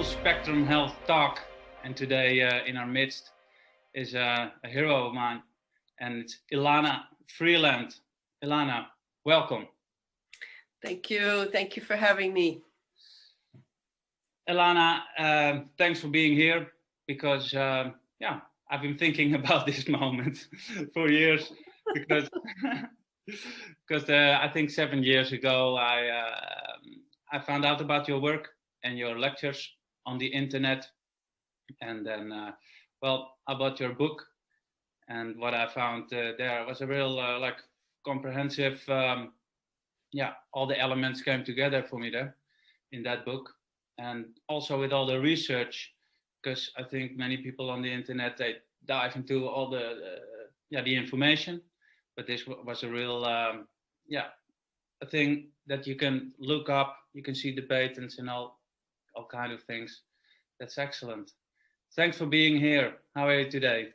Spectrum Health Talk. And today in our midst is a hero of mine, and it's Elana Freeland. Elana, welcome. Thank you. Thank you for having me. Elana, thanks for being here because, I've been thinking about this moment for years because I think 7 years ago I found out about your work and your lectures on the internet, and then I bought your book, and what I found there was a real comprehensive all the elements came together for me there in that book, and also with all the research, because I think many people on the internet, they dive into all the information, but this was a real a thing that you can look up, you can see the patents and all kind of things. That's excellent. Thanks for being here. How are you today?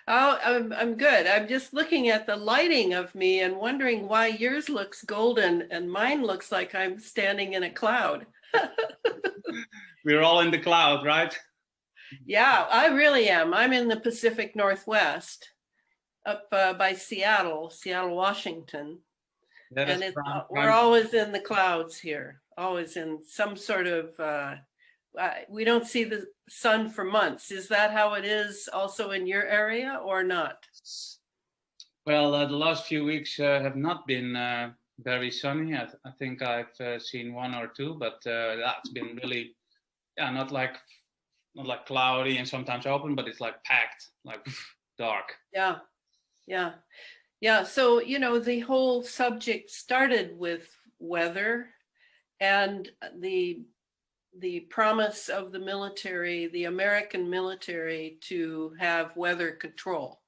Oh, I'm good. I'm just looking at the lighting of me and wondering why yours looks golden and mine looks like I'm standing in a cloud. We're all in the cloud, right? Yeah, I really am. I'm in the Pacific Northwest, up by Seattle, Washington. And we're always in the clouds here, always in some sort of, we don't see the sun for months. Is that how it is also in your area or not? Well, the last few weeks have not been very sunny. I think I've seen one or two, but that's been really, not like cloudy and sometimes open, but it's like packed, like dark. Yeah. So, the whole subject started with weather and the promise of the military, the American military, to have weather control.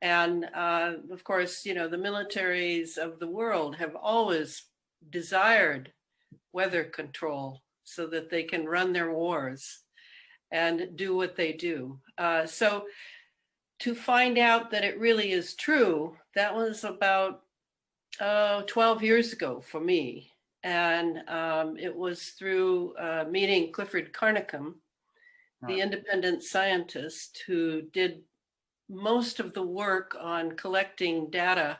And of course, the militaries of the world have always desired weather control so that they can run their wars and do what they do. So to find out that it really is true, that was about 12 years ago for me. And it was through meeting Clifford Carnicom, the independent scientist who did most of the work on collecting data,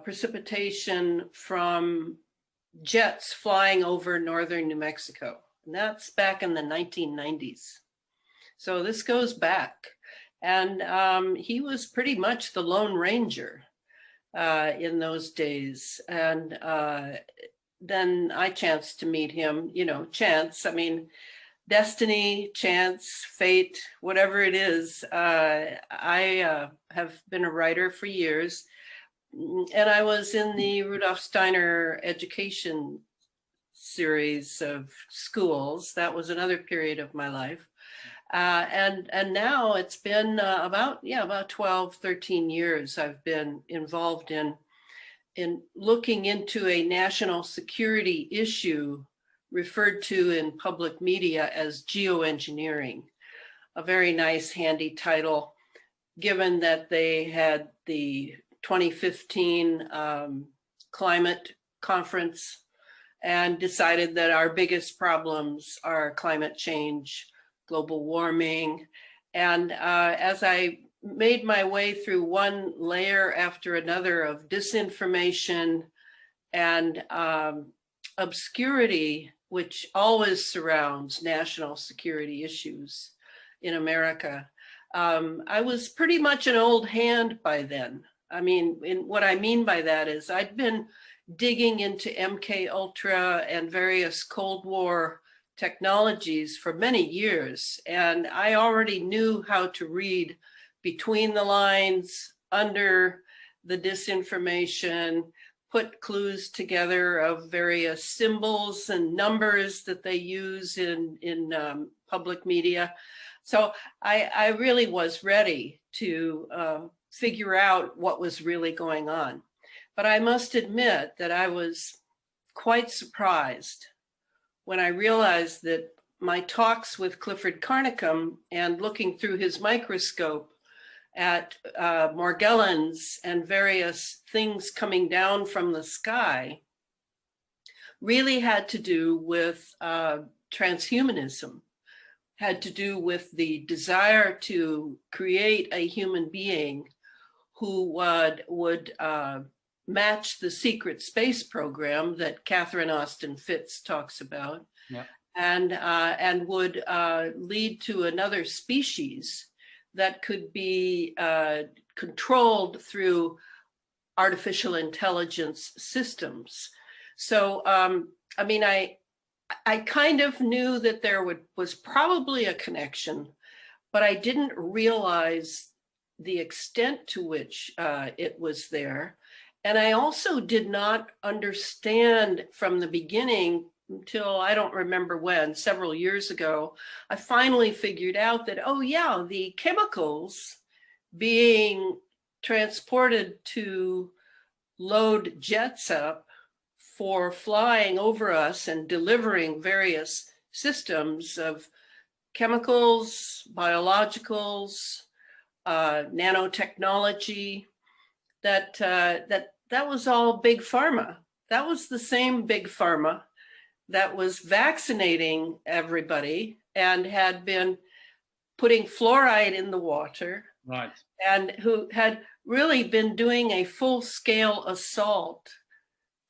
precipitation from jets flying over northern New Mexico. And that's back in the 1990s. So this goes back. And he was pretty much the Lone Ranger in those days. And then I chanced to meet him, chance, destiny, chance, fate, whatever it is. I have been a writer for years, and I was in the Rudolf Steiner education series of schools. That was another period of my life. And now it's been about 12, 13 years I've been involved in looking into a national security issue referred to in public media as geoengineering. A very nice, handy title, given that they had the 2015 climate conference and decided that our biggest problems are climate change, global warming. And as I made my way through one layer after another of disinformation and obscurity, which always surrounds national security issues in America, I was pretty much an old hand by then. What I mean by that is I'd been digging into MK Ultra and various Cold War technologies for many years, and I already knew how to read between the lines, under the disinformation, put clues together of various symbols and numbers that they use in public media. So I really was ready to figure out what was really going on. But I must admit that I was quite surprised when I realized that my talks with Clifford Carnicom and looking through his microscope at Morgellons and various things coming down from the sky really had to do with transhumanism, had to do with the desire to create a human being who would match the secret space program that Catherine Austin Fitts talks about, Yeah. and would lead to another species that could be controlled through artificial intelligence systems. So, I mean, I kind of knew that there was probably a connection, but I didn't realize the extent to which it was there. And I also did not understand from the beginning until I don't remember when, several years ago, I finally figured out that, oh yeah, the chemicals being transported to load jets up for flying over us and delivering various systems of chemicals, biologicals, nanotechnology, that was all big pharma. That was the same big pharma that was vaccinating everybody and had been putting fluoride in the water. Right. And who had really been doing a full-scale assault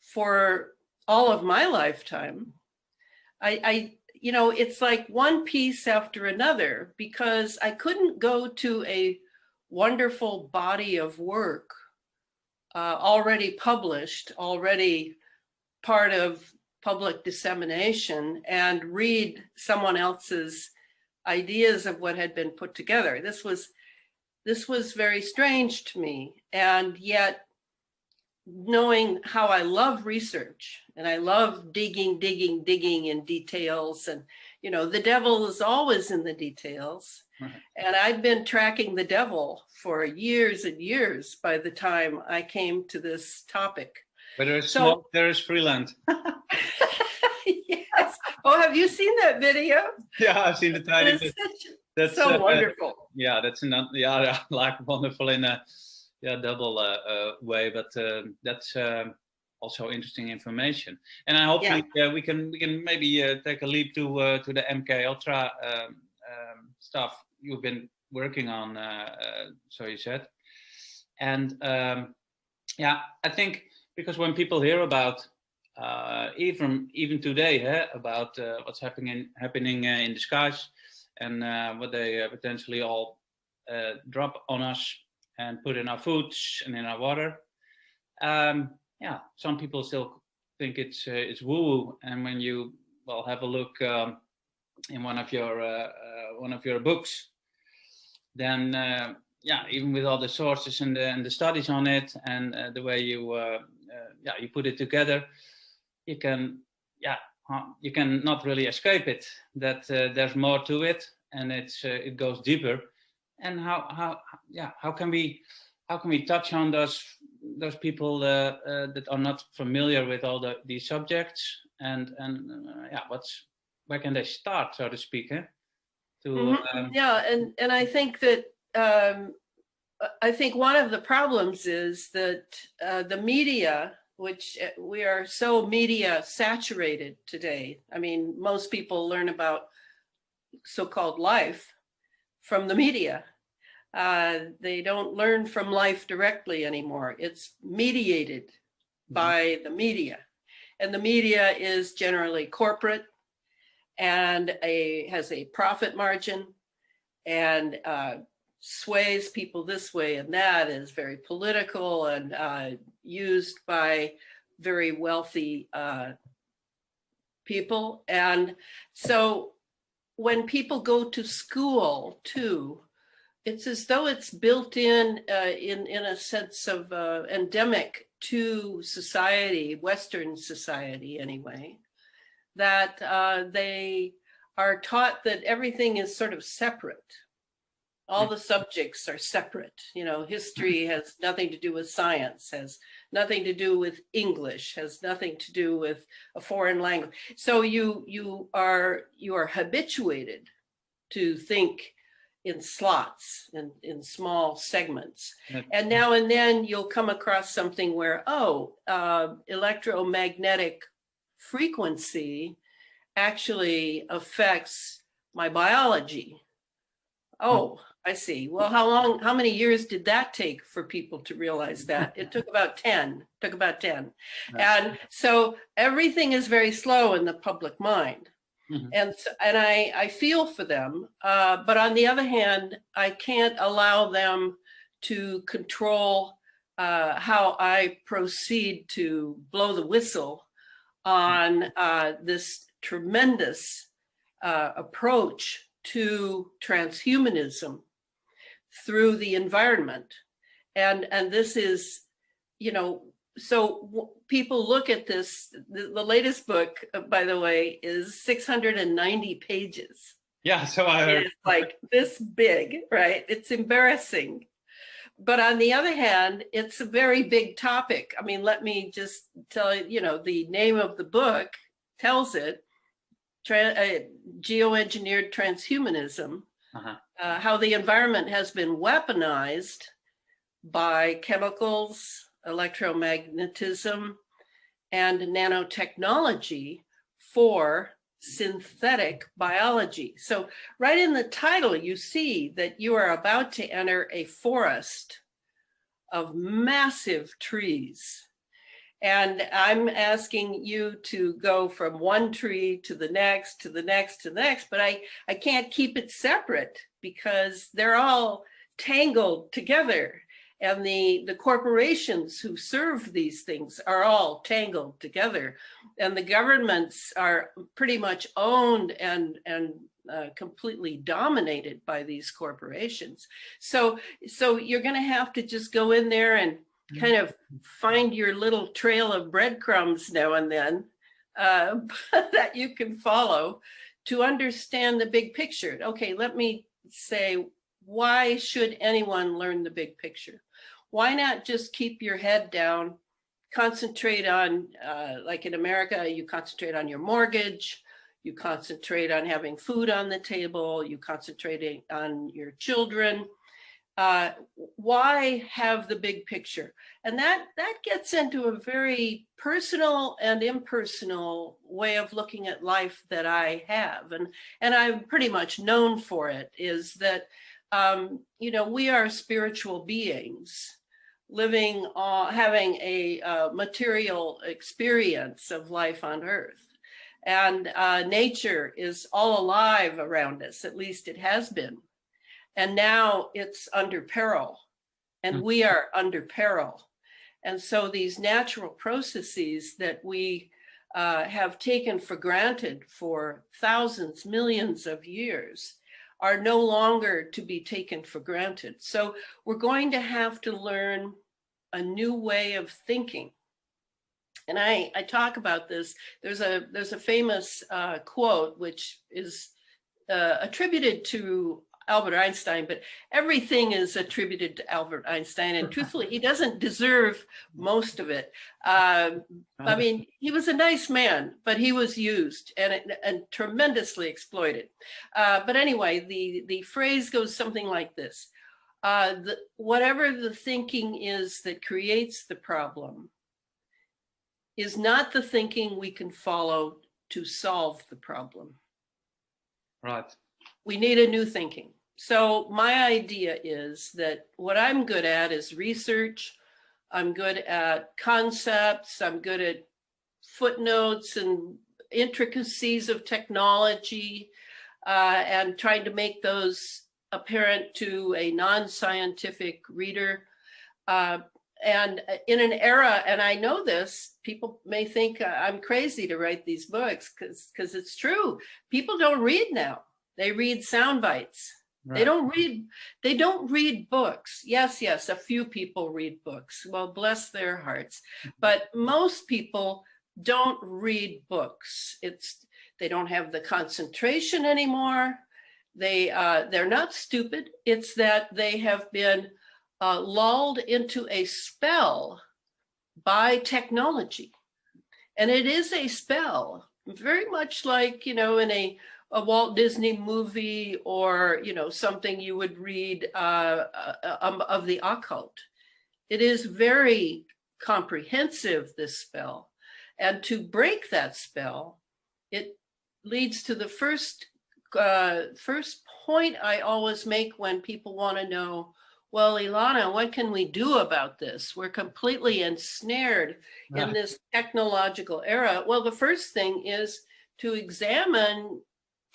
for all of my lifetime. You know, it's like one piece after another, because I couldn't go to a wonderful body of work already published, already part of public dissemination, and read someone else's ideas of what had been put together. This was very strange to me. And yet, knowing how I love research and I love digging in details, and, you know, the devil is always in the details. Right. And I'd been tracking the devil for years and years by the time I came to this topic. Where there is smoke, there is Freeland. Yes. Oh, have you seen that video? Yeah, I've seen the tiny bit. That's so wonderful. Yeah, that's like wonderful in a double way, but that's also interesting information. And I hopefully we can maybe take a leap to the MK Ultra stuff you've been working on. So you said, and I think because when people hear about even today about what's happening in the skies, and what they potentially all drop on us and put in our foods and in our water. Some people still think it's woo-woo. And when you have a look in one of your books, then even with all the sources and the studies on it, and the way you put it together, you can not really escape it. That there's more to it, and it goes deeper. And how can we touch on those people that are not familiar with all these subjects, and where can they start, so to speak? And I think that I think one of the problems is that the media, which we are so media saturated today. I mean, most people learn about so-called life from the media. They don't learn from life directly anymore. It's mediated by the media. And the media is generally corporate and has a profit margin, and sways people this way and that, is very political, and used by very wealthy people. And so when people go to school too, it's as though it's built in a sense of endemic to society, Western society anyway, that they are taught that everything is sort of separate. All the subjects are separate. You know, history has nothing to do with science, has nothing to do with English, has nothing to do with a foreign language. So you are habituated to think in slots, in small segments. And now and then you'll come across something where, electromagnetic frequency actually affects my biology. Oh, I see. Well, how many years did that take for people to realize that? It took about 10, And so everything is very slow in the public mind. Mm-hmm. And I feel for them. But on the other hand, I can't allow them to control how I proceed to blow the whistle on this tremendous approach to transhumanism through the environment. And this is, so people look at this, the latest book, by the way, is 690 pages. Yeah, so it's like this big, right? It's embarrassing. But on the other hand, it's a very big topic. I mean, let me just tell you, the name of the book tells it, Geoengineered Transhumanism, how the environment has been weaponized by chemicals, electromagnetism, and nanotechnology for synthetic biology. So right in the title, you see that you are about to enter a forest of massive trees. And I'm asking you to go from one tree to the next, to the next, to the next, but I can't keep it separate because they're all tangled together. And the corporations who serve these things are all tangled together. And the governments are pretty much owned and completely dominated by these corporations. So you're going to have to just go in there and kind of find your little trail of breadcrumbs now and then that you can follow to understand the big picture. Okay, let me say, why should anyone learn the big picture? Why not just keep your head down, concentrate on, like in America, you concentrate on your mortgage, you concentrate on having food on the table, you concentrate on your children. Why have the big picture? And that gets into a very personal and impersonal way of looking at life that I have. And I'm pretty much known for it, is that, we are spiritual beings living, having a material experience of life on Earth. And nature is all alive around us, at least it has been. And now it's under peril, and we are under peril. And so these natural processes that we have taken for granted for thousands, millions of years are no longer to be taken for granted. So we're going to have to learn a new way of thinking. And I talk about this. There's a famous quote, which is attributed to Albert Einstein, but everything is attributed to Albert Einstein. And truthfully, he doesn't deserve most of it. I mean, he was a nice man, but he was used and tremendously exploited. But anyway, the phrase goes something like this. Whatever the thinking is that creates the problem is not the thinking we can follow to solve the problem. Right. We need a new thinking. So my idea is that what I'm good at is research. I'm good at concepts. I'm good at footnotes and intricacies of technology, and trying to make those apparent to a non-scientific reader. And in an era, and I know this, people may think I'm crazy to write these books because it's true. People don't read now. They read sound bites. Right. They don't read books. Yes, a few people read books. Well, bless their hearts. But most people don't read books. They don't have the concentration anymore. They're not stupid. It's that they have been lulled into a spell by technology. And it is a spell, very much like, in a Walt Disney movie, or something you would read of the occult. It is very comprehensive, this spell, And to break that spell, it leads to the first point I always make when people want to know, well, Elana, what can we do about this? We're completely ensnared in this technological era. Well, the first thing is to examine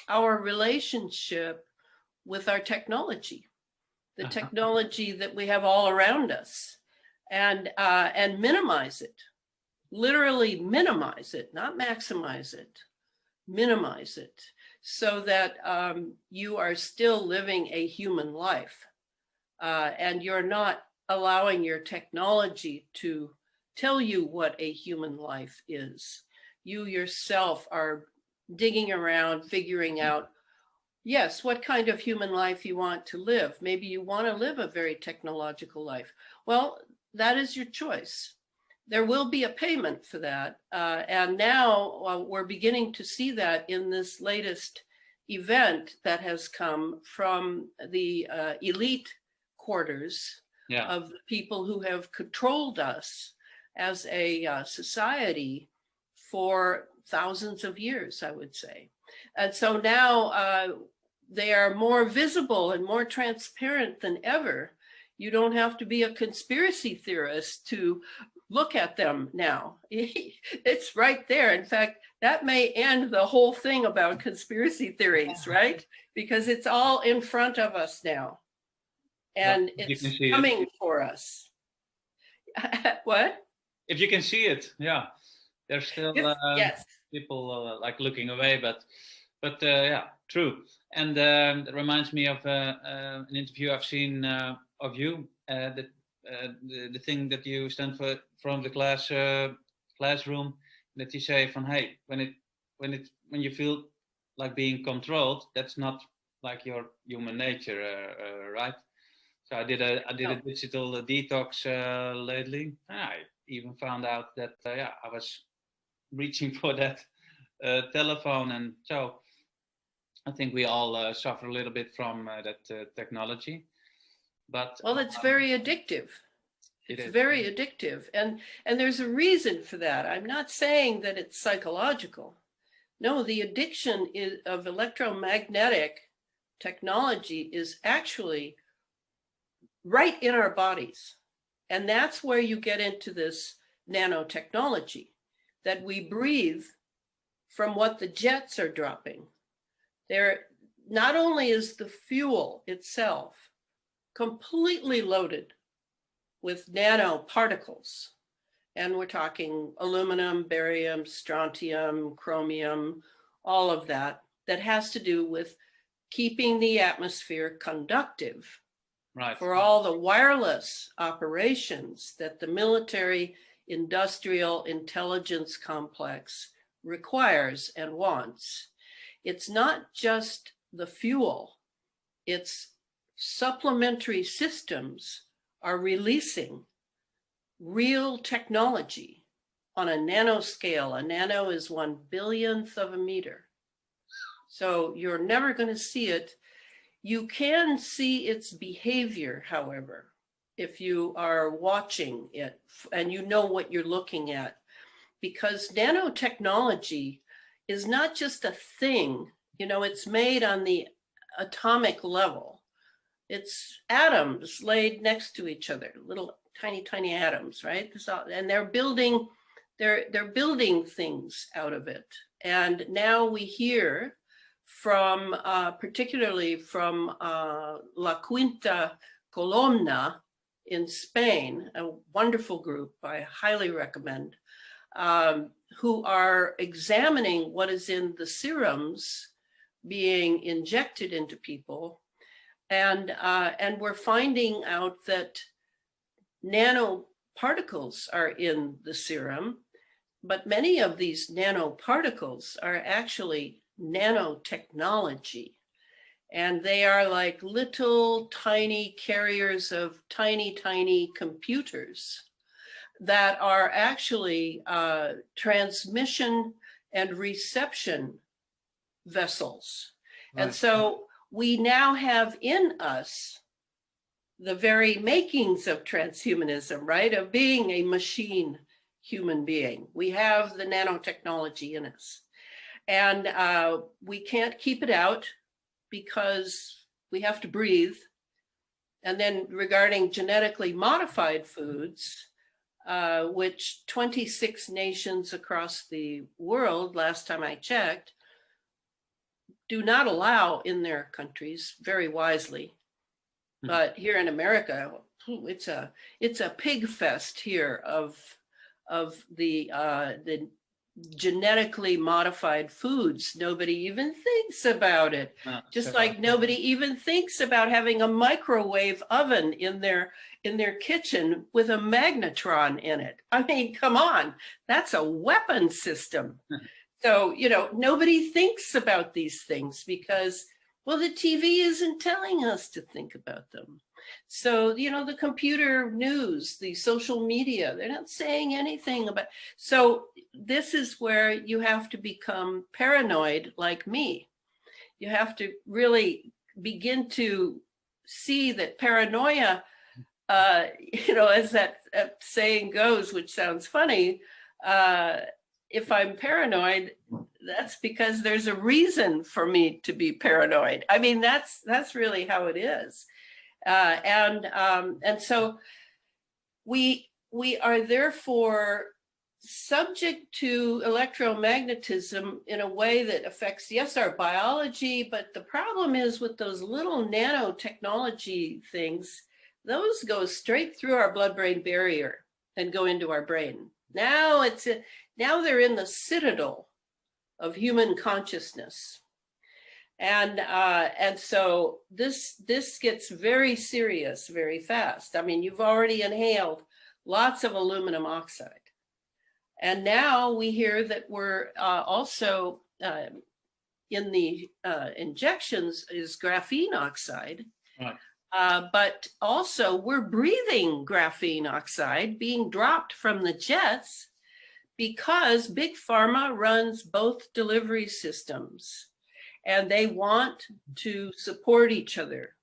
our relationship with our technology, the technology that we have all around us, and minimize it, literally minimize it, not maximize it, minimize it, so that you are still living a human life, and you're not allowing your technology to tell you what a human life is. You yourself are digging around, figuring out, yes, what kind of human life you want to live. Maybe you want to live a very technological life. Well, that is your choice. There will be a payment for that. And now we're beginning to see that in this latest event that has come from the elite quarters of the people who have controlled us as a society for thousands of years, I would say. And so now they are more visible and more transparent than ever. You don't have to be a conspiracy theorist to look at them now. It's right there. In fact, that may end the whole thing about conspiracy theories, right? Because it's all in front of us now. And it's coming for us. What? If you can see it, yeah. There's still yes. people like looking away, but yeah, true. And it reminds me of an interview I've seen of you. The thing that you stand for from the classroom, that you say from, hey, when you feel like being controlled, that's not like your human nature, right? So I did a digital detox lately. I even found out that I was reaching for that telephone, and so I think we all suffer a little bit from that technology. But well, it's very addictive. It's very addictive, and there's a reason for that. I'm not saying that it's psychological. No, the addiction of electromagnetic technology is actually right in our bodies, and that's where you get into this nanotechnology that we breathe from what the jets are dropping. There, not only is the fuel itself completely loaded with nanoparticles, and we're talking aluminum, barium, strontium, chromium, all of that has to do with keeping the atmosphere conductive, right, for all the wireless operations that the military industrial intelligence complex requires and wants. It's not just the fuel, it's supplementary systems are releasing real technology on a nanoscale. A nano is 1/1000th of a meter. So you're never going to see it. You can see its behavior, however, if you are watching it and you know what you're looking at, because nanotechnology is not just a thing, you know, it's made on the atomic level. It's atoms laid next to each other, little tiny atoms, right? And they're building things out of it. And now we hear from, particularly from La Quinta Columna in Spain, a wonderful group I highly recommend, who are examining what is in the serums being injected into people. And we're finding out that nanoparticles are in the serum, but many of these nanoparticles are actually nanotechnology. And they are like little tiny carriers of tiny computers that are actually transmission and reception vessels. Right. And so we now have in us the very makings of transhumanism, right? Of being a machine human being. We have the nanotechnology in us. And we can't keep it out because we have to breathe. And then regarding genetically modified foods, which 26 nations across the world, last time I checked, do not allow in their countries, very wisely. But here in America, it's a pig fest here of the genetically modified foods. Nobody even thinks about it. Just like nobody even thinks about having a microwave oven in their kitchen with a magnetron in it. I mean, come on, that's a weapon system. So, you know, nobody thinks about these things because, well, the TV isn't telling us to think about them. So, you know, the computer news, the social media, they're not saying anything about. So this is where you have to become paranoid like me. You have to really begin to see that paranoia, you know, as that saying goes, which sounds funny, if I'm paranoid, that's because there's a reason for me to be paranoid. I mean, that's really how it is. And so we are therefore subject to electromagnetism in a way that affects, yes, our biology, but the problem is with those little nanotechnology things, those go straight through our blood-brain barrier and go into our brain. Now they're in the citadel of human consciousness. And so this gets very serious very fast. I mean, you've already inhaled lots of aluminum oxide. And now we hear that we're also in the injections is graphene oxide. Right. But also we're breathing graphene oxide being dropped from the jets because Big Pharma runs both delivery systems and they want to support each other.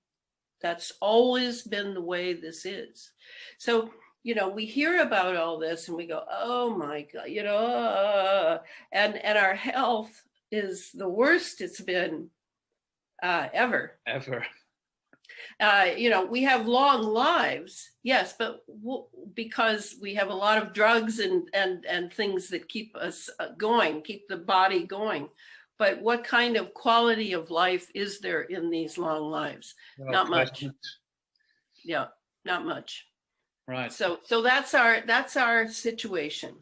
That's always been the way this is. So, you know, we hear about all this and we go, oh my God, you know, and our health is the worst it's been ever. Ever. You know, we have long lives, yes, but because we have a lot of drugs and things that keep us going, keep the body going. But what kind of quality of life is there in these long lives? Well, not much. Yeah, not much. Right. So that's our situation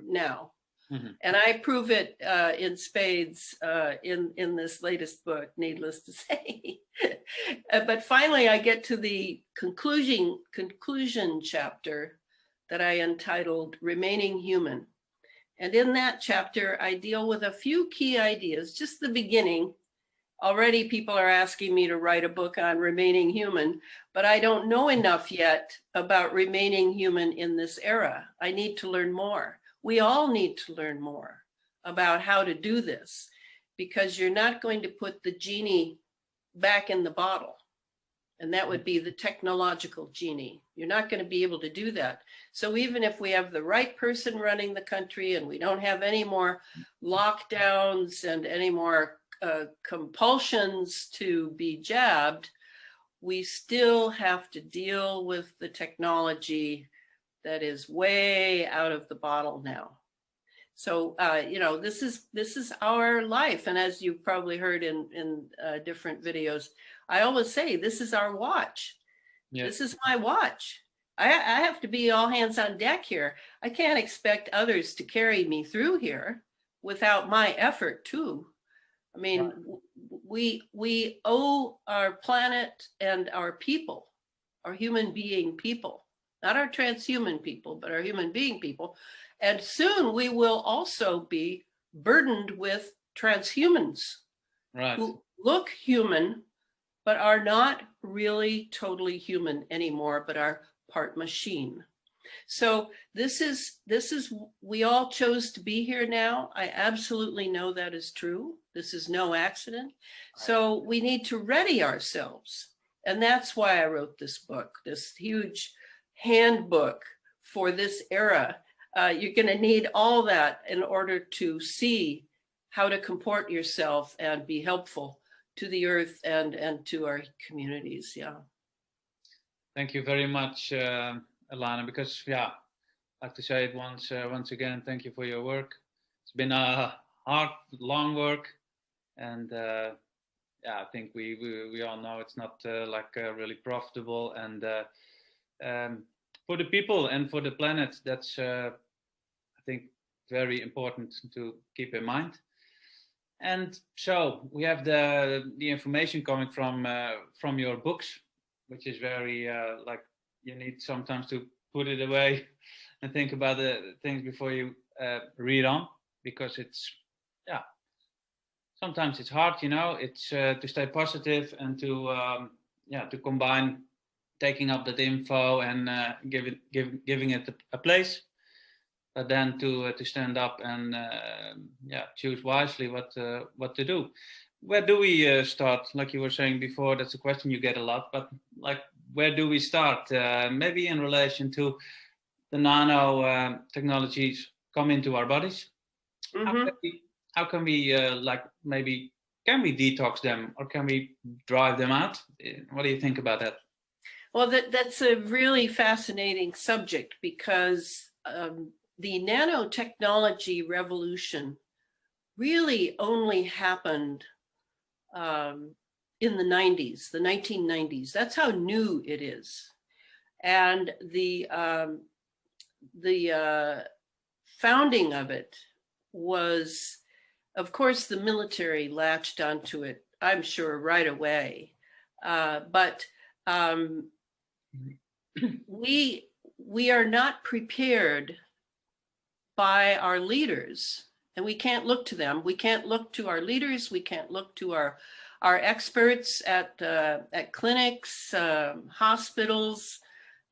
now. Mm-hmm. And I prove it in spades in this latest book, needless to say. But finally, I get to the conclusion chapter that I entitled Remaining Human. And in that chapter, I deal with a few key ideas, just the beginning. Already people are asking me to write a book on remaining human, but I don't know enough yet about remaining human in this era. I need to learn more. We all need to learn more about how to do this, because you're not going to put the genie back in the bottle. And that would be the technological genie. You're not going to be able to do that. So even if we have the right person running the country and we don't have any more lockdowns and any more compulsions to be jabbed, we still have to deal with the technology that is way out of the bottle now. So, you know, this is our life. And as you've probably heard in different videos, I always say, this is our watch. Yes. This is my watch. I have to be all hands on deck here. I can't expect others to carry me through here without my effort too. I mean, we owe our planet and our people, our human being people, not our transhuman people, but our human being people. And soon we will also be burdened with transhumans, right, who look human, but are not really totally human anymore, but are part machine. So this is, we all chose to be here now. I absolutely know that is true. This is no accident. So we need to ready ourselves. And that's why I wrote this book, this huge handbook for this era. You're going to need all that in order to see how to comport yourself and be helpful to the earth and to our communities. Yeah. Thank you very much, Elana, because I'd like to say it once again, thank you for your work. It's been a hard, long work, and I think we all know it's not really profitable, and for the people and for the planet, that's I think very important to keep in mind. And so we have the information coming from your books, which is very you need sometimes to put it away and think about the things before you read on, because it's sometimes it's hard, it's to stay positive and to combine taking up that info and giving it a place, but then to stand up and choose wisely what to do. Where do we start? Like you were saying before, that's a question you get a lot, but where do we start? Maybe in relation to the nano technologies come into our bodies. Mm-hmm. How can we maybe can we detox them, or can we drive them out? What do you think about that? Well, that's a really fascinating subject, because the nanotechnology revolution really only happened in the 90s, the 1990s. That's how new it is. And the founding of it was, of course, the military latched onto it, I'm sure, right away. But we are not prepared by our leaders, and we can't look to them. We can't look to our leaders. We can't look to our experts at clinics, hospitals,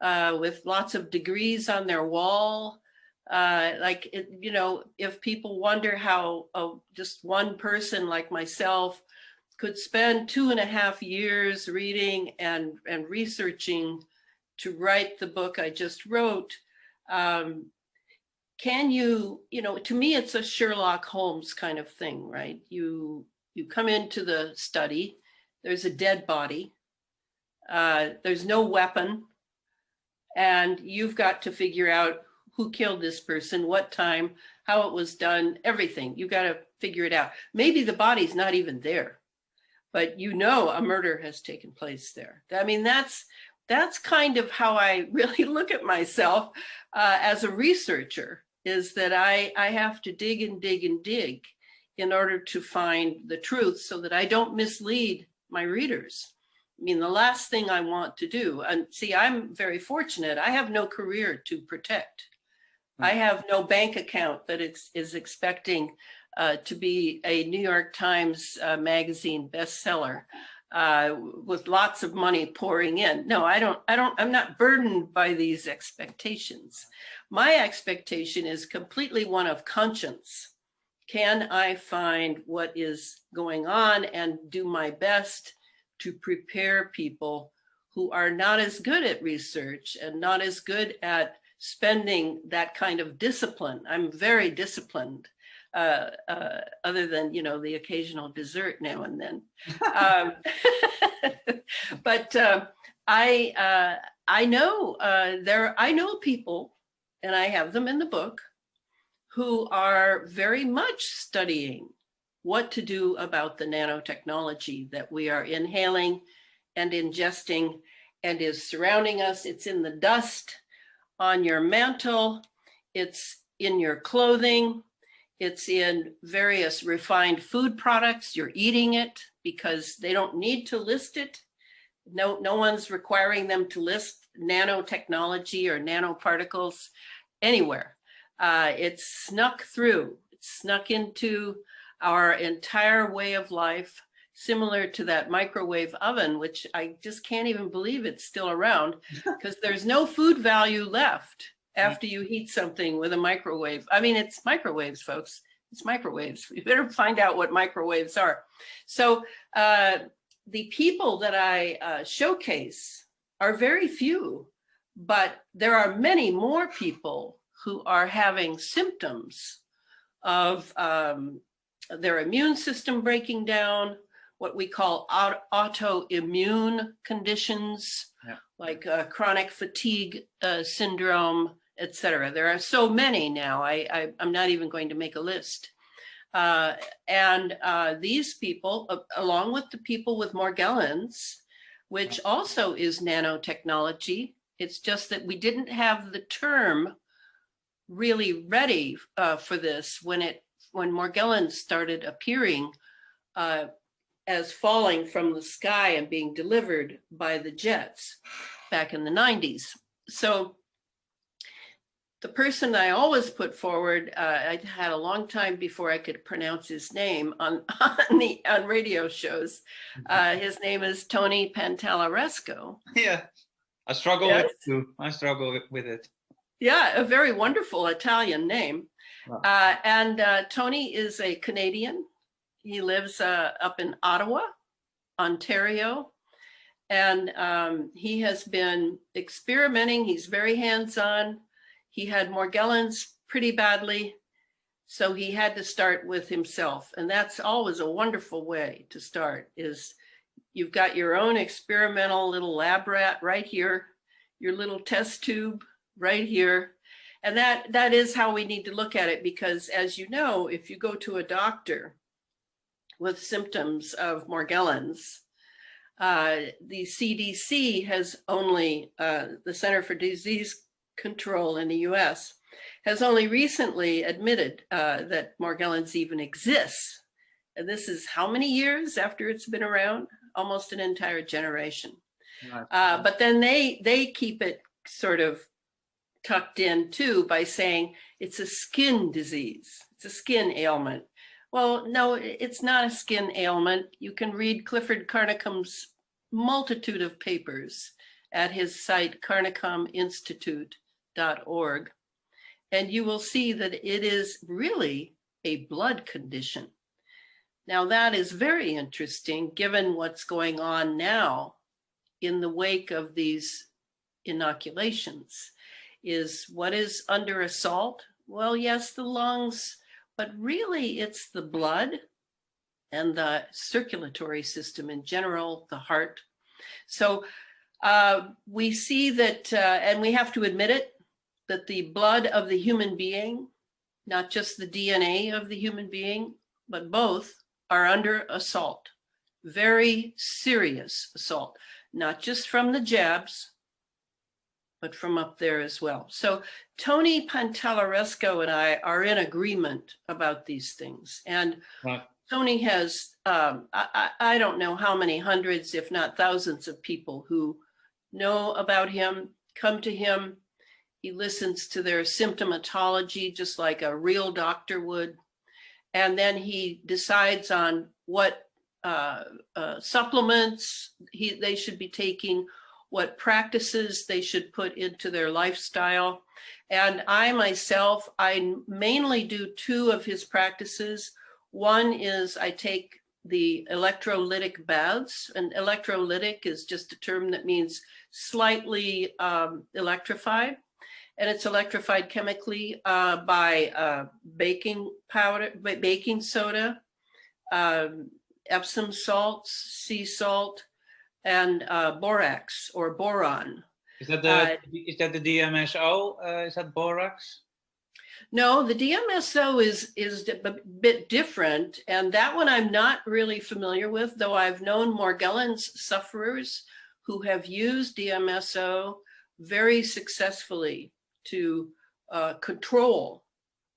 with lots of degrees on their wall. If people wonder how just one person like myself could spend 2.5 years reading and researching to write the book I just wrote, can you, to me, it's a Sherlock Holmes kind of thing, right? You come into the study, there's a dead body, there's no weapon, and you've got to figure out who killed this person, what time, how it was done, everything. You got to figure it out. Maybe the body's not even there, but a murder has taken place there. I mean, that's kind of how I really look at myself as a researcher, is that I have to dig and dig and dig in order to find the truth, so that I don't mislead my readers. I mean, the last thing I want to do, and see, I'm very fortunate. I have no career to protect. I have no bank account that is expecting to be a New York Times magazine bestseller with lots of money pouring in. No, I'm not burdened by these expectations. My expectation is completely one of conscience. Can I find what is going on and do my best to prepare people who are not as good at research and not as good at spending that kind of discipline? I'm very disciplined, other than, the occasional dessert now and then. But I know people, and I have them in the book, who are very much studying what to do about the nanotechnology that we are inhaling and ingesting and is surrounding us. It's in the dust on your mantle, it's in your clothing, it's in various refined food products. You're eating it because they don't need to list it. No one's requiring them to list nanotechnology or nanoparticles anywhere. It's snuck through, it's snuck into our entire way of life, similar to that microwave oven, which I just can't even believe it's still around, because there's no food value left after you heat something with a microwave. I mean, it's microwaves, folks. It's microwaves. You better find out what microwaves are. So the people that I showcase are very few, but there are many more people who are having symptoms of their immune system breaking down, what we call autoimmune conditions, like chronic fatigue syndrome, etc. There are so many now, I'm not even going to make a list. And these people, along with the people with Morgellons, which also is nanotechnology, it's just that we didn't have the term really ready for this when Morgellons started appearing as falling from the sky and being delivered by the jets back in the 90s. So the person I always put forward, I had a long time before I could pronounce his name on radio shows. His name is Tony Pantalaresco. Yeah, I struggle with it too. I struggle with it. Yeah, a very wonderful Italian name. Wow. And Tony is a Canadian. He lives up in Ottawa, Ontario. And he has been experimenting. He's very hands-on. He had Morgellons pretty badly, so he had to start with himself. And that's always a wonderful way to start, is you've got your own experimental little lab rat right here, your little test tube right here. And that is how we need to look at it, because as you know, if you go to a doctor with symptoms of Morgellons, the CDC has only, the Center for Disease Control in the US, has only recently admitted that Morgellons even exists. And this is how many years after it's been around? Almost an entire generation. Nice. But then they keep it sort of tucked in too by saying it's a skin disease. It's a skin ailment. Well, no, it's not a skin ailment. You can read Clifford Carnicom's multitude of papers at his site, carnicominstitute.org, and you will see that it is really a blood condition. Now that is very interesting given what's going on now in the wake of these inoculations. Is what is under assault? Well, yes, the lungs, but really it's the blood and the circulatory system in general, the heart. So we see that, and we have to admit it, that the blood of the human being, not just the DNA of the human being, but both are under assault, very serious assault, not just from the jabs, but from up there as well. So Tony Pantalaresco and I are in agreement about these things. And right. Tony has, I don't know how many hundreds, if not thousands of people who know about him, come to him. He listens to their symptomatology just like a real doctor would. And then he decides on what supplements they should be taking, what practices they should put into their lifestyle. And I myself, I mainly do two of his practices. One is I take the electrolytic baths, and electrolytic is just a term that means slightly electrified. And it's electrified chemically by baking powder, baking soda, Epsom salts, sea salt, and borax or boron. Is that the DMSO? Is that borax? No, the DMSO is a bit different, and that one I'm not really familiar with, though I've known Morgellons sufferers who have used DMSO very successful to control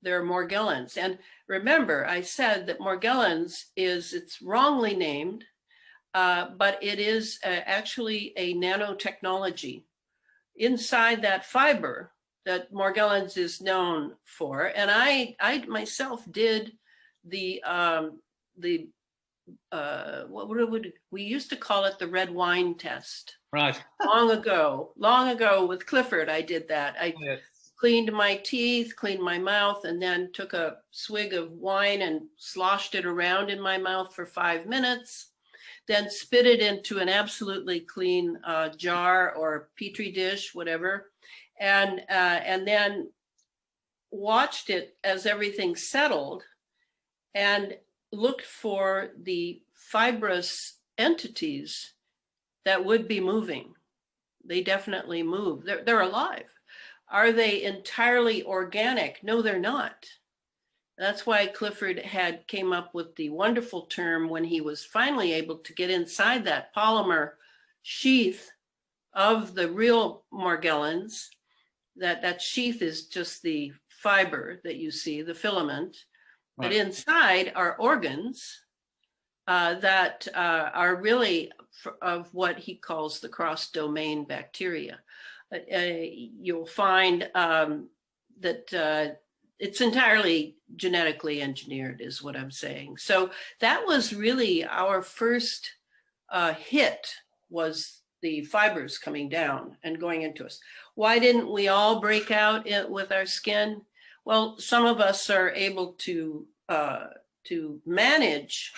their Morgellons. And remember, I said that Morgellons it's wrongly named, but it is actually a nanotechnology inside that fiber that Morgellons is known for. And I myself did the what would we used to call it, the red wine test. Right. long ago with Clifford, I did that. I cleaned my teeth, cleaned my mouth, and then took a swig of wine and sloshed it around in my mouth for 5 minutes. Then spit it into an absolutely clean jar or petri dish, whatever. And then watched it as everything settled and looked for the fibrous entities that would be moving. They definitely move. They're alive. Are they entirely organic? No, they're not. That's why Clifford came up with the wonderful term when he was finally able to get inside that polymer sheath of the real Morgellons. That sheath is just the fiber that you see, the filament, right. But inside are organs that are really of what he calls the cross-domain bacteria. You'll find that it's entirely genetically engineered, is what I'm saying. So that was really our first hit, was the fibers coming down and going into us. Why didn't we all break out with our skin? Well, some of us are able to manage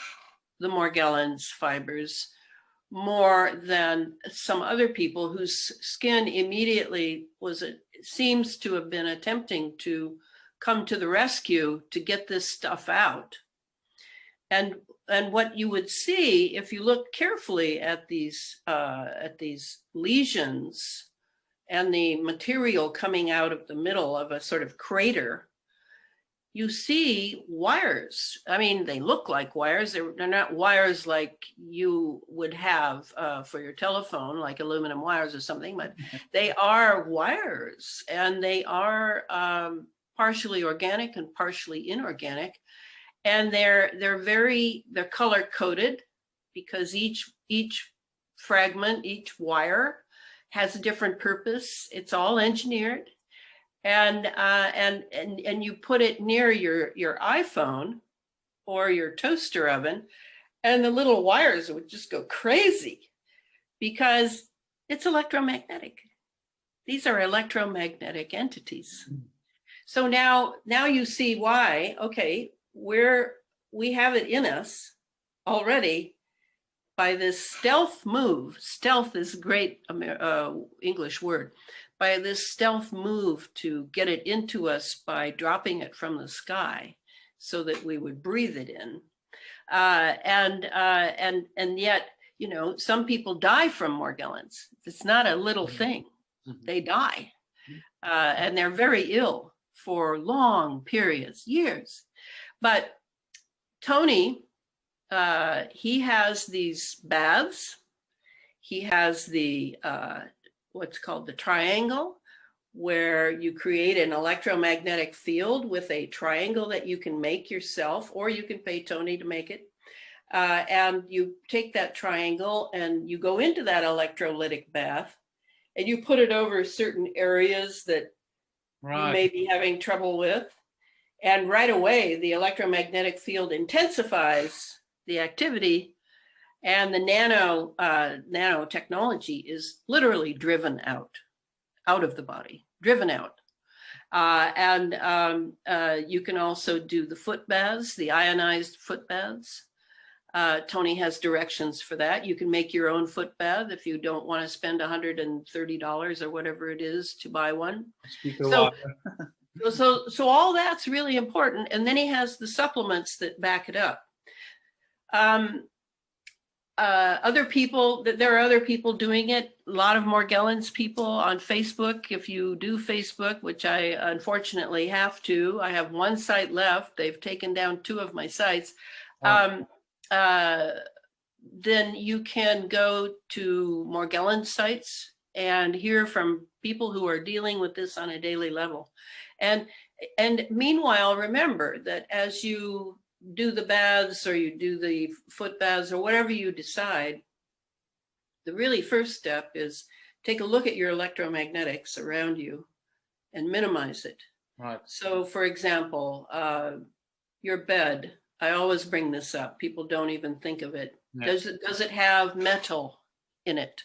the Morgellons fibers more than some other people whose skin immediately seems to have been attempting to come to the rescue to get this stuff out. And what you would see if you look carefully at these lesions and the material coming out of the middle of a sort of crater, you see wires. I mean, they look like wires. They're not wires like you would have for your telephone, like aluminum wires or something, but they are wires, and they are partially organic and partially inorganic. And they're color coded, because each fragment, each wire has a different purpose. It's all engineered. And you put it near your iPhone or your toaster oven, and the little wires would just go crazy because it's electromagnetic. These are electromagnetic entities. So now you see why, okay, we have it in us already by this stealth move. Stealth is a great English word. By this stealth move to get it into us by dropping it from the sky so that we would breathe it in. And yet, you know, some people die from Morgellons. It's not a little thing. They die. And they're very ill for long periods, years. But Tony, he has these baths. He has the what's called the triangle, where you create an electromagnetic field with a triangle that you can make yourself, or you can pay Tony to make it. And you take that triangle and you go into that electrolytic bath, and you put it over certain areas that you may be having trouble with. And right away, the electromagnetic field intensifies the activity, and the nanotechnology is literally driven out of the body, driven out. You can also do the foot baths, the ionized foot baths. Tony has directions for that. You can make your own foot bath if you don't want to spend $130 or whatever it is to buy one. So all that's really important. And then he has the supplements that back it up. Other people, there are other people doing it. A lot of Morgellons people on Facebook. If you do Facebook, which I unfortunately have to, I have one site left. They've taken down 2 of my sites. Then you can go to Morgellons sites and hear from people who are dealing with this on a daily level. And meanwhile, remember that as you do the baths, or you do the foot baths, or whatever you decide, the really first step is take a look at your electromagnetics around you and minimize it. Right. So for example, your bed, I always bring this up. People don't even think of it. Yes. Does it have metal in it?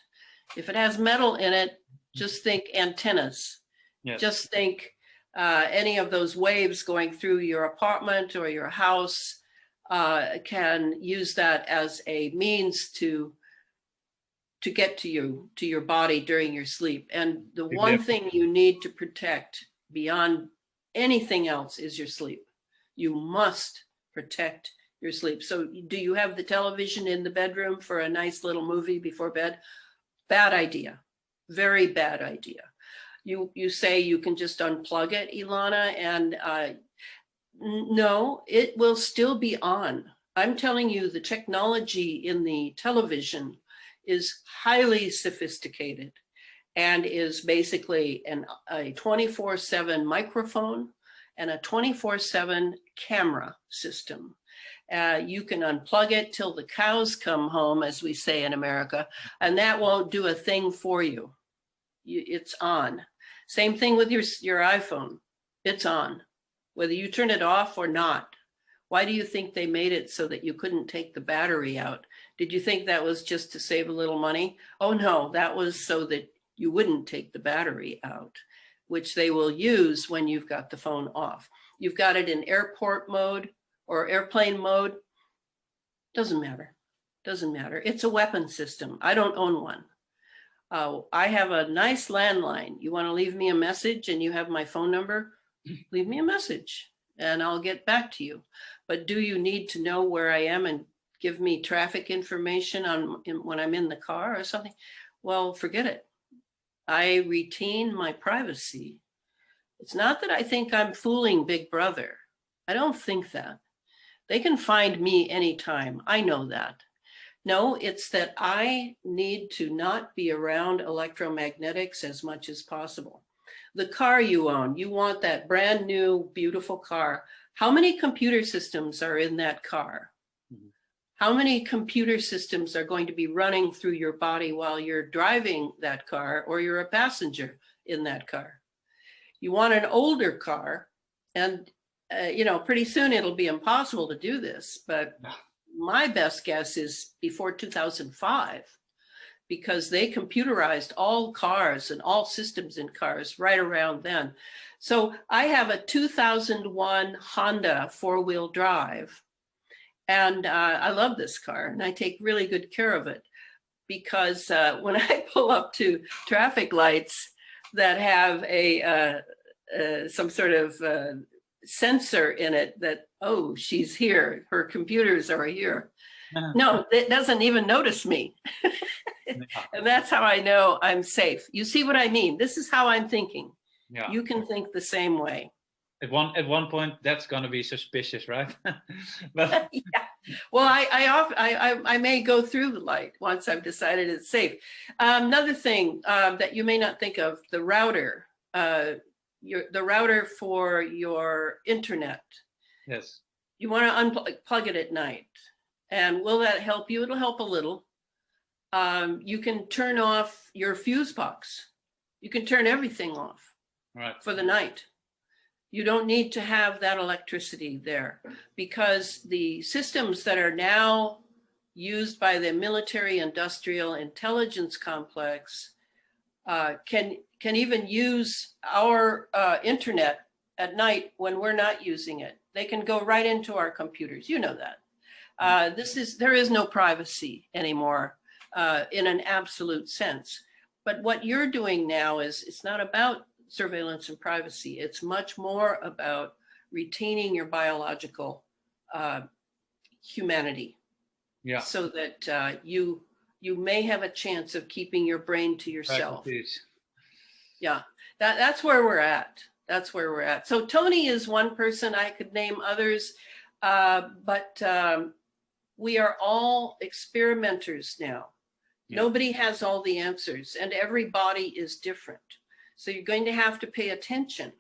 If it has metal in it, just think antennas. Yes. Just think any of those waves going through your apartment or your house can use that as a means to get to your body during your sleep. And the one thing you need to protect beyond Anything else is your sleep. You must protect your sleep. So do you have the television in the bedroom for a nice little movie before bed? Bad idea. Very bad idea. You say you can just unplug it, Elana, and no, it will still be on. I'm telling you, the technology in the television is highly sophisticated and is basically a 24/7 microphone and a 24/7 camera system. You can unplug it till the cows come home, as we say in America, and that won't do a thing for you. It's on. Same thing with your iPhone. It's on, whether you turn it off or not. Why do you think they made it so that you couldn't take the battery out? Did you think that was just to save a little money? Oh no, that was so that you wouldn't take the battery out, which they will use when you've got the phone off. You've got it in airport mode or airplane mode. Doesn't matter. Doesn't matter. It's a weapon system. I don't own one. I have a nice landline. You want to leave me a message and you have my phone number? Leave me a message and I'll get back to you. But do you need to know where I am and give me traffic information when I'm in the car or something? Well, forget it. I retain my privacy. It's not that I think I'm fooling Big Brother. I don't think that. They can find me anytime. I know that. No, it's that I need to not be around electromagnetics as much as possible. The car you own, you want that brand new, beautiful car. How many computer systems are in that car? How many computer systems are going to be running through your body while you're driving that car or you're a passenger in that car? You want an older car, and pretty soon it'll be impossible to do this, but my best guess is before 2005, because they computerized all cars and all systems in cars right around then. So I have a 2001 Honda four-wheel drive, and I love this car, and I take really good care of it, because when I pull up to traffic lights that have some sort of sensor in it that, oh, she's here, her computers are here. No, it doesn't even notice me. And that's how I know I'm safe. You see what I mean? This is how I'm thinking. Yeah. You can think the same way. At one point, that's going to be suspicious, right? But yeah. Well, I may go through the light once I've decided it's safe. Another thing that you may not think of, the router. The router for your internet. Yes. You want to unplug it at night. And will that help you? It'll help a little. You can turn off your fuse box. You can turn everything off for the night. You don't need to have that electricity there, because the systems that are now used by the military industrial intelligence complex can even use our internet at night when we're not using it. They can go right into our computers. You know that. There is no privacy anymore in an absolute sense. But what you're doing now is, it's not about surveillance and privacy. It's much more about retaining your biological humanity. Yeah. So that you may have a chance of keeping your brain to yourself. Yeah, that's where we're at. That's where we're at. So Tony is one person. I could name others, but we are all experimenters now. Yeah. Nobody has all the answers, and every body is different. So you're going to have to pay attention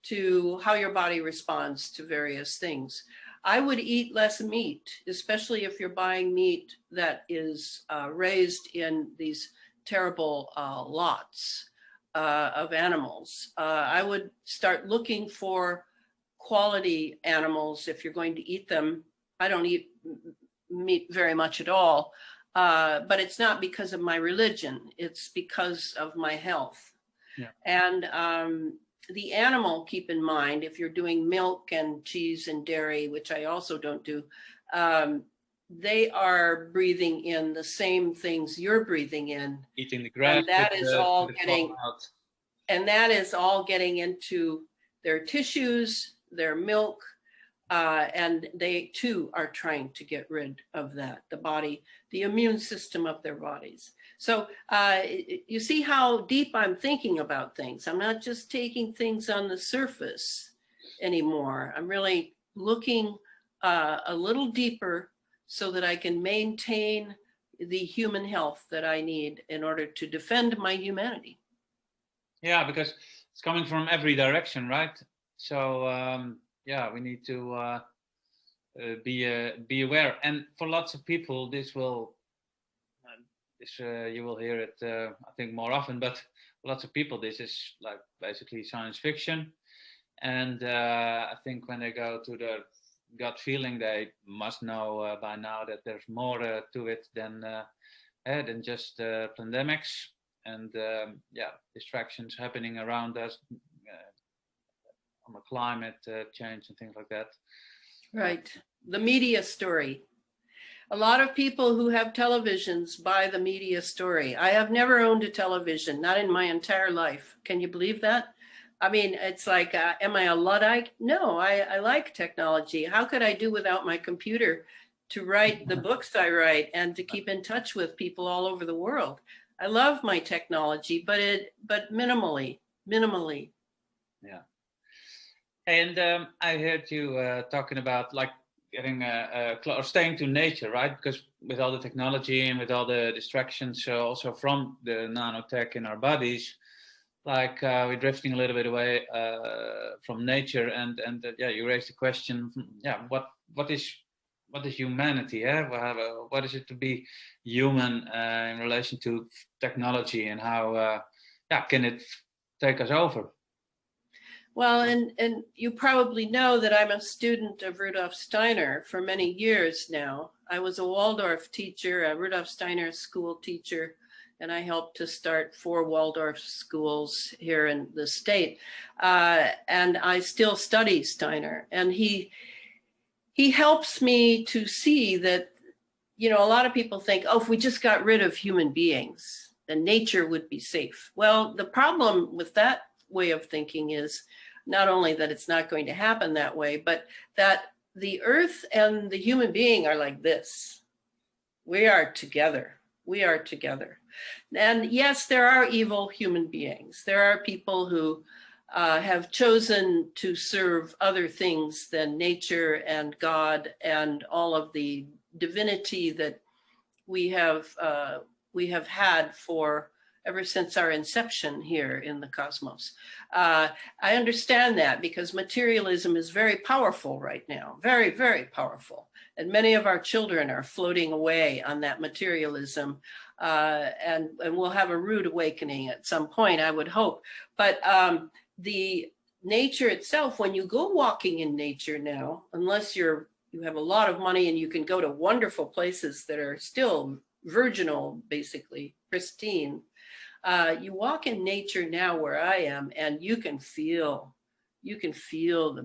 to how your body responds to various things. I would eat less meat, especially if you're buying meat that is raised in these terrible lots of animals. I would start looking for quality animals if you're going to eat them. I don't eat meat very much at all, but it's not because of my religion. It's because of my health. Yeah. And the animal, keep in mind, if you're doing milk and cheese and dairy, which I also don't do, they are breathing in the same things you're breathing in. Eating the grass. And that is all getting, and that is all getting into their tissues, their milk, and they too are trying to get rid of that, the body, the immune system of their bodies. So you see how deep I'm thinking about things. I'm not just taking things on the surface anymore. I'm really looking a little deeper so that I can maintain the human health that I need in order to defend my humanity. Yeah, because it's coming from every direction, right? So yeah, we need to be aware. And for lots of people, this will you will hear it I think more often. But for lots of people, this is like basically science fiction. And I think when they go to their gut feeling, they must know by now that there's more to it than just pandemics and yeah, distractions happening around us on the climate change and things like that. Right. The media story. A lot of people who have televisions buy the media story. I have never owned a television, not in my entire life. Can you believe that? I mean, it's like, am I a Luddite? No, I like technology. How could I do without my computer to write the books I write and to keep in touch with people all over the world? I love my technology, but minimally. Yeah. And I heard you talking about like getting or staying to nature, right? Because with all the technology and with all the distractions, also from the nanotech in our bodies, like we're drifting a little bit away from nature. And yeah, you raised the question, yeah, what is humanity? What is it to be human in relation to technology, and how yeah, can it take us over? Well, and you probably know that I'm a student of Rudolf Steiner for many years now. I was a Waldorf teacher, a Rudolf Steiner school teacher, and I helped to start 4 Waldorf schools here in the state. And I still study Steiner, and he helps me to see that, you know, a lot of people think, oh, if we just got rid of human beings, then nature would be safe. Well, the problem with that way of thinking is not only that it's not going to happen that way, but that the earth and the human being are like this. We are together. We are together. And yes, there are evil human beings. There are people who have chosen to serve other things than nature and God and all of the divinity that we have had for ever since our inception here in the cosmos. I understand that because materialism is very powerful right now, very, very powerful. And many of our children are floating away on that materialism, and we'll have a rude awakening at some point, I would hope. But the nature itself, when you go walking in nature now, unless you have a lot of money and you can go to wonderful places that are still virginal, basically pristine, you walk in nature now where I am, and you can feel the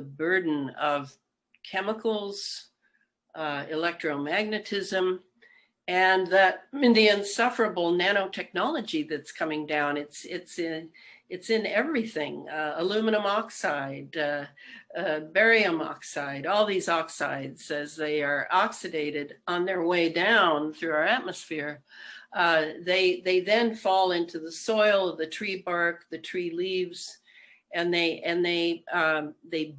burden of chemicals, electromagnetism, and the insufferable nanotechnology that's coming down. It's in everything. Aluminum oxide, barium oxide, all these oxides, as they are oxidated on their way down through our atmosphere, they then fall into the soil, the tree bark, the tree leaves, and they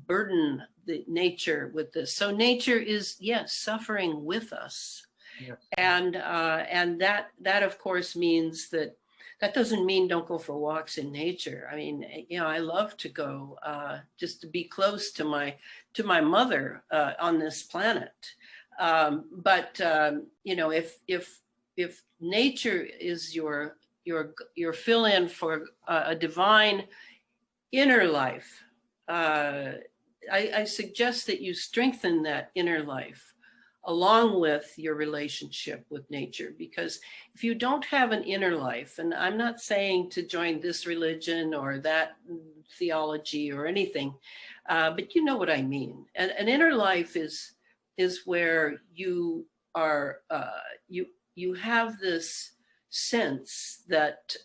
burden the nature with this. So nature is, yes, suffering with us. Yes. And that of course means that doesn't mean don't go for walks in nature. I mean, you know, I love to go just to be close to my mother on this planet. But you know, if nature is your fill-in for a divine inner life, I suggest that you strengthen that inner life along with your relationship with nature. Because if you don't have an inner life, and I'm not saying to join this religion or that theology or anything, but you know what I mean. An inner life is where you are, you have this sense that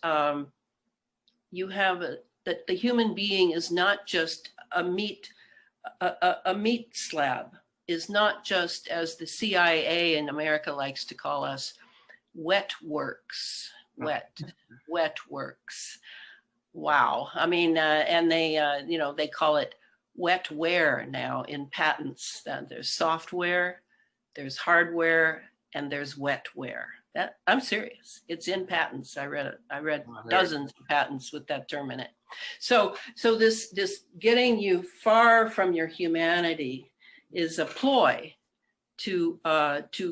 you have that the human being is not just a meat slab, is not just, as the CIA in America likes to call us, wet works. Wet works. Wow. I mean, and they, they call it wetware now in patents. There's software, there's hardware, and there's wetware. That, I'm serious. It's in patents. I read it. I read dozens of patents with that term in it. So this getting you far from your humanity is a ploy to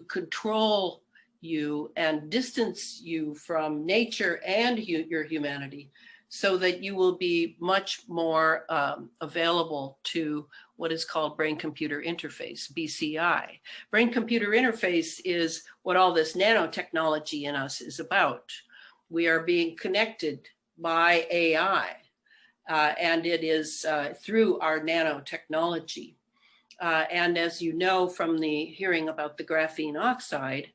control you and distance you from nature and your humanity, so that you will be much more available to what is called brain-computer interface, BCI. Brain-computer interface is what all this nanotechnology in us is about. We are being connected by AI, and it is through our nanotechnology. And as you know from the hearing about the graphene oxide,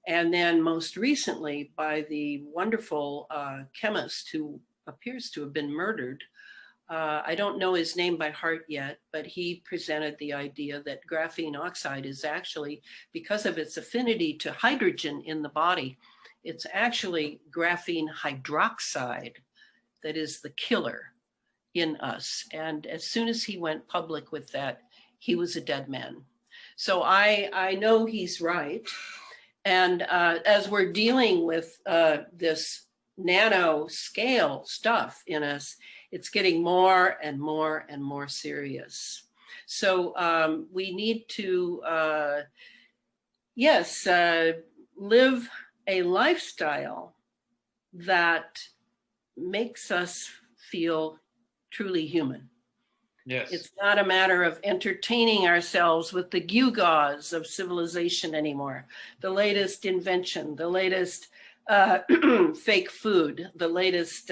and then most recently by the wonderful chemist who appears to have been murdered. I don't know his name by heart yet, but he presented the idea that graphene oxide is actually, because of its affinity to hydrogen in the body, it's actually graphene hydroxide that is the killer in us. And as soon as he went public with that, he was a dead man. So I know he's right. And as we're dealing with this nano scale stuff in us, it's getting more and more and more serious. So we need to, live a lifestyle that makes us feel truly human. Yes. It's not a matter of entertaining ourselves with the gewgaws of civilization anymore. The latest invention, the latest fake food, the latest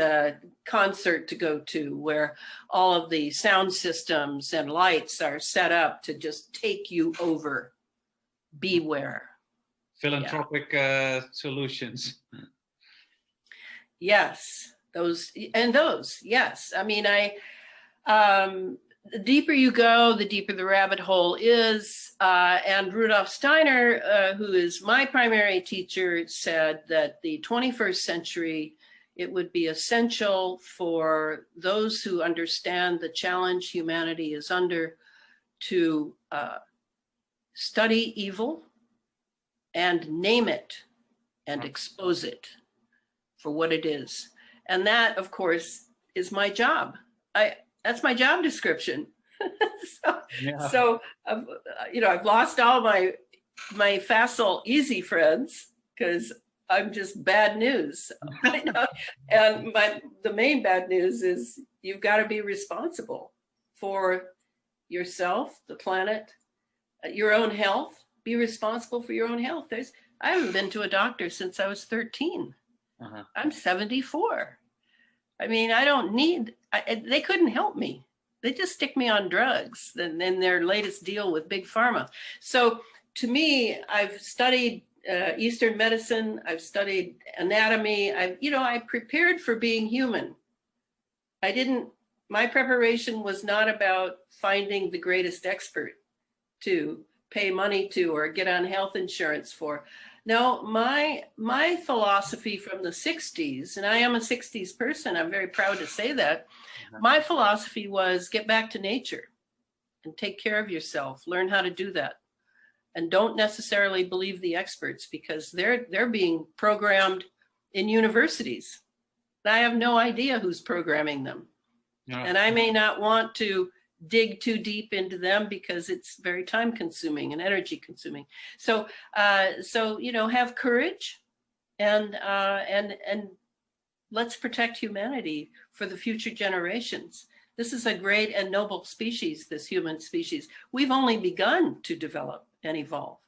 concert to go to, where all of the sound systems and lights are set up to just take you over. Beware. Philanthropic solutions. Yes, those, yes. I mean, the deeper you go, the deeper the rabbit hole is. And Rudolf Steiner, who is my primary teacher, said that the 21st century, it would be essential for those who understand the challenge humanity is under to study evil and name it and expose it for what it is. And that, of course, is my job. That's my job description. So I've lost all my facile easy friends because I'm just bad news. And the main bad news is you've got to be responsible for yourself, the planet, your own health. Be responsible for your own health. I haven't been to a doctor since I was 13. I'm 74. I mean, I don't need, they couldn't help me. They just stick me on drugs in their latest deal with Big Pharma. So to me, I've studied Eastern medicine. I've studied anatomy. I prepared for being human. My preparation was not about finding the greatest expert to pay money to or get on health insurance for. No, my philosophy from the 60s, and I am a 60s person, I'm very proud to say that, my philosophy was get back to nature and take care of yourself, learn how to do that. And don't necessarily believe the experts because they're being programmed in universities. I have no idea who's programming them. And I may not want to dig too deep into them because it's very time consuming and energy consuming. So have courage and let's protect humanity for the future generations. This is a great and noble species, this human species. We've only begun to develop and evolve,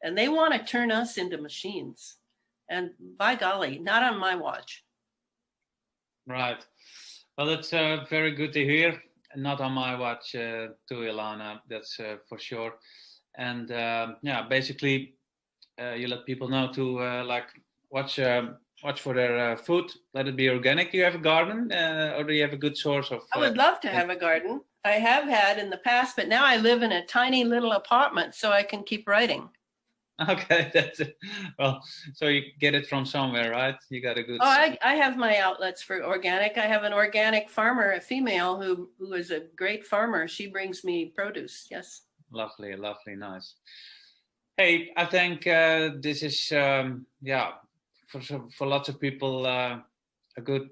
and they want to turn us into machines. And by golly, not on my watch. Right. Well, that's very good to hear. Not on my watch, too, Elana. That's for sure. And basically, you let people know to watch watch for their food. Let it be organic. Do you have a garden, or do you have a good source of? I would love to have a garden. I have had in the past, but now I live in a tiny little apartment, so I can keep writing. Okay, that's it. Well, so you get it from somewhere, right? You got a good. Oh, I have my outlets for organic. I have an organic farmer, a female who is a great farmer. She brings me produce. Yes. Lovely, lovely, nice. Hey, I think this is for lots of people a good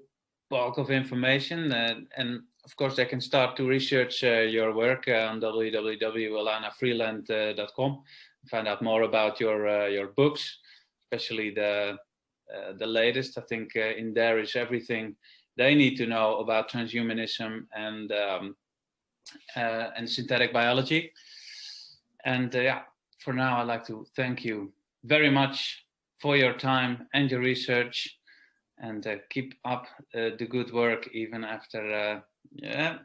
bulk of information, and of course they can start to research your work on www.elanafreeland.com. Find out more about your books, especially the latest. I think in there is everything they need to know about transhumanism and synthetic biology. And for now, I'd like to thank you very much for your time and your research, and keep up the good work even after the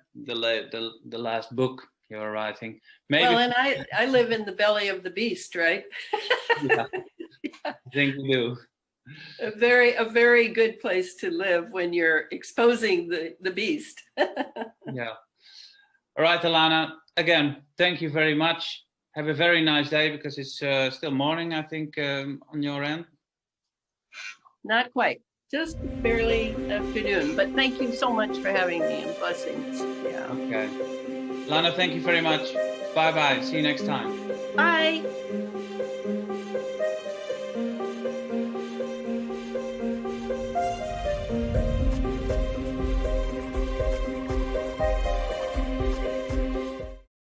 last book you're writing. Maybe. Well, and I live in the belly of the beast, right? Yeah, I think you do. A very good place to live when you're exposing the beast. Yeah. All right, Elana. Again, thank you very much. Have a very nice day, because it's still morning, I think, on your end. Not quite, just barely afternoon. But thank you so much for having me, and blessings. Yeah. Okay. Lana, thank you very much. Bye-bye. See you next time. Bye.